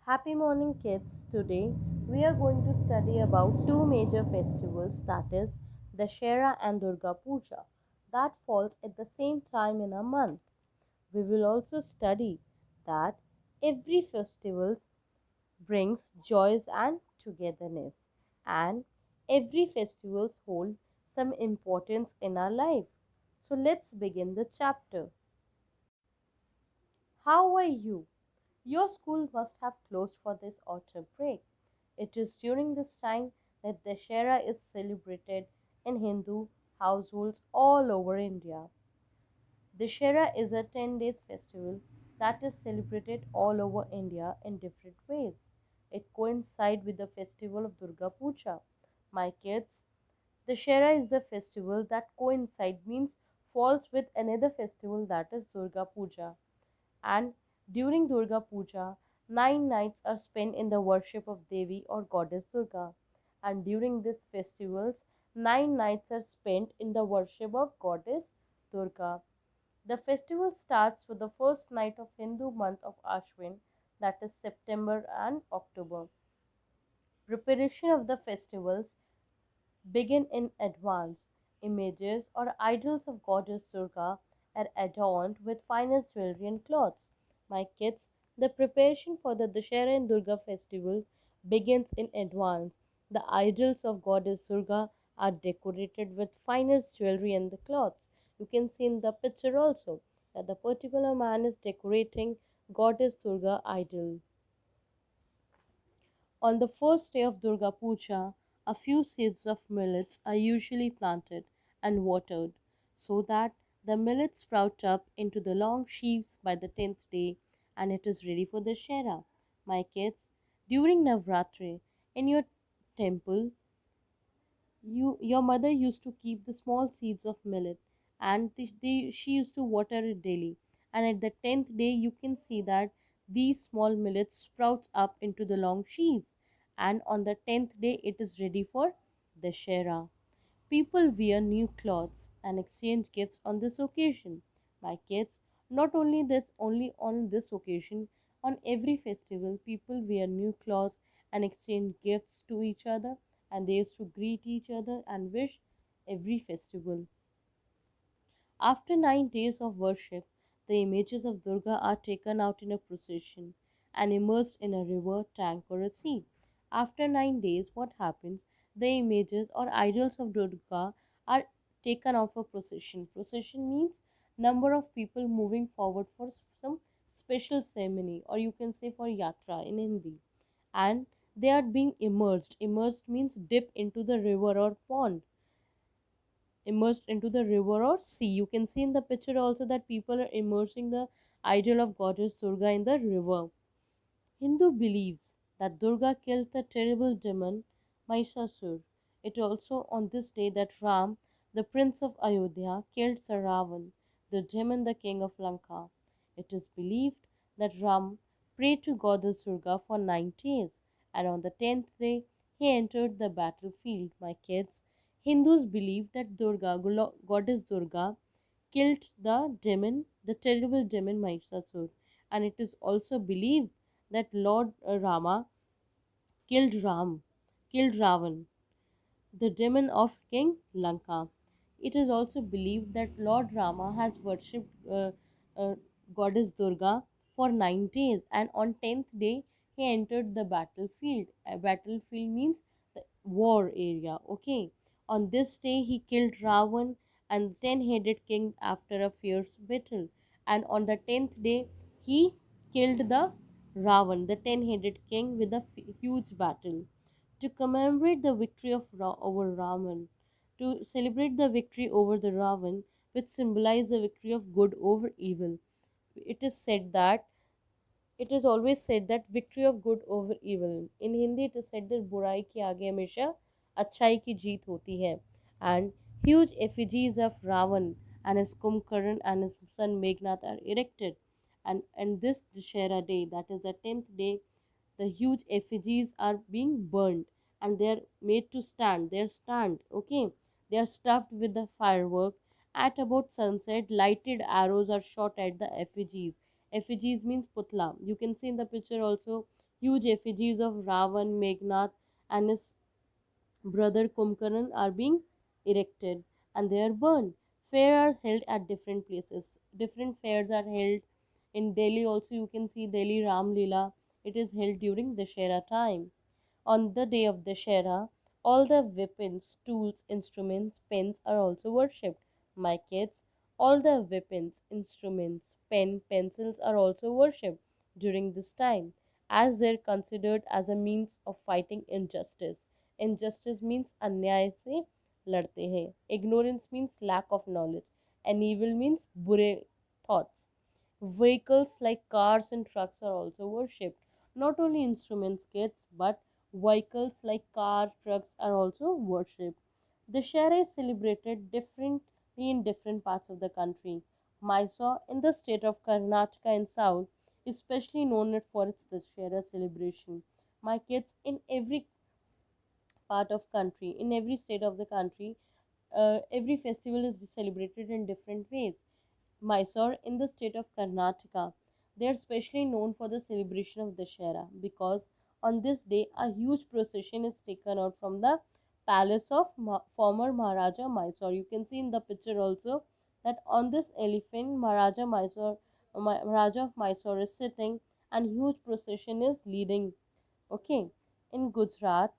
Happy morning, kids. Today we are going to study about two major festivals, that is Dussehra and Durga Puja, that falls at the same time in a month. We will also study that every festival brings joys and togetherness, and every festival holds some importance in our life. So let's begin the chapter. How are you? Your school must have closed for this autumn break. It is during this time that Dussehra is celebrated in Hindu households all over India. Dussehra is a 10 days festival that is celebrated all over India in different ways. It coincides with the festival of Durga Puja. My kids, Dussehra is the festival that coincides means falls with another festival, that is Durga Puja. And during Durga Puja, 9 nights are spent in the worship of Devi or Goddess Durga. And during these festivals, 9 nights are spent in the worship of Goddess Durga. The festival starts with the first night of Hindu month of Ashwin, that is September and October. Preparation of the festivals begin in advance. Images or idols of Goddess Durga are adorned with finest jewelry and clothes. My kids, the preparation for the Dussehra and Durga festival begins in advance. The idols of Goddess Durga are decorated with finest jewelry and the cloths. You can see in the picture also that the particular man is decorating Goddess Durga idol. On the first day of Durga Puja, a few seeds of millets are usually planted and watered so that the millets sprout up into the long sheaves by the 10th day and it is ready for the Shera. My kids, during Navratri, in your temple, your mother used to keep the small seeds of millet and she used to water it daily, and at the 10th day you can see that these small millets sprouts up into the long sheaves, and on the 10th day it is ready for the shera. People wear new clothes and exchange gifts on this occasion. My kids, not only this, only on this occasion, on every festival, people wear new clothes and exchange gifts to each other, and they used to greet each other and wish every festival. After 9 days of worship, the images of Durga are taken out in a procession and immersed in a river, tank, or a sea. After 9 days, what happens? The images or idols of Durga are taken out for procession. Procession means number of people moving forward for some special ceremony, or you can say for yatra in Hindi. And they are being immersed. Immersed means dip into the river or pond, immersed into the river or sea. You can see in the picture also that people are immersing the idol of goddess Durga in the river. Hindu believes that Durga killed the terrible demon Mahishasur. It also on this day that Ram, the prince of Ayodhya, killed Sir Ravan, the demon, the king of Lanka. It is believed that Ram prayed to goddess Durga for 9 days, and on the 10th day he entered the battlefield. My kids, Hindus believe that goddess Durga, killed the demon, the terrible demon Mahishasur, and it is also believed that Lord Rama killed killed Ravan, the demon of King Lanka. It is also believed that Lord Rama has worshipped uh, goddess Durga for 9 days, and on 10th day he entered the battlefield. A battlefield means the war area. Okay, on this day he killed Ravan and the ten-headed king after a fierce battle, and on the 10th day he killed the Ravan, the ten-headed king, with a huge battle to commemorate the victory of over Ravan, to celebrate the victory over the Ravan, which symbolized the victory of good over evil. It is said that it is always said that victory of good over evil. In Hindi, it is said that बुराई के आगे हमेशा अच्छाई की जीत होती है. And huge effigies of Ravan and his Kumbhakarn and his son Meghnad are erected. And this Dussehra day, that is the 10th day, the huge effigies are being burned and they are made to stand. They are stand, okay. They are stuffed with the firework. At about sunset, lighted arrows are shot at the effigies. Effigies means putla. You can see in the picture also huge effigies of Ravan, Meghnad, and his brother Kumkaran are being erected and they are burned. Fairs are held at different places. Different fairs are held in Delhi also. You can see Delhi Ram Leela. It is held during Dussehra time. On the day of Dussehra, all the weapons, tools, instruments, pens are also worshipped. My kids, all the weapons, instruments, pencils are also worshipped during this time as they're considered as a means of fighting injustice. Injustice means अन्याय से लड़ते हैं. Ignorance means lack of knowledge. And evil means बुरे thoughts. Vehicles like cars and trucks are also worshipped. Not only instruments, kids, but vehicles like car, trucks are also worshipped. The Shara is celebrated differently in different parts of the country. Mysore, in the state of Karnataka in south, is especially known for its Dussehra celebration. My kids, in every part of country, in every state of the country, every festival is celebrated in different ways. Mysore in the state of Karnataka. They are specially known for the celebration of Dussehra because on this day a huge procession is taken out from the palace of former Maharaja Mysore. You can see in the picture also that on this elephant Maharaja of Mysore is sitting and huge procession is leading. Okay, in Gujarat,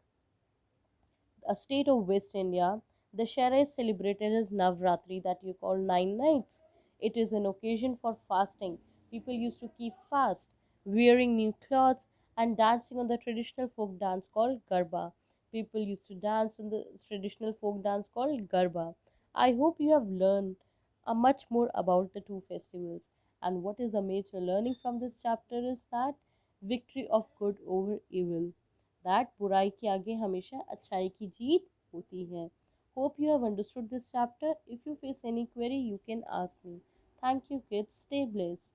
a state of West India, the Shara is celebrated as Navratri, that you call 9 nights. It is an occasion for fasting. People used to keep fast, wearing new clothes, and dancing on the traditional folk dance called Garba. People used to dance on the traditional folk dance called Garba. I hope you have learned much more about the two festivals. And what is the major learning from this chapter is that victory of good over evil, that बुराई के आगे हमेशा अच्छाई की जीत होती है. Hope you have understood this chapter. If you face any query you can ask me. Thank you kids. Stay blessed.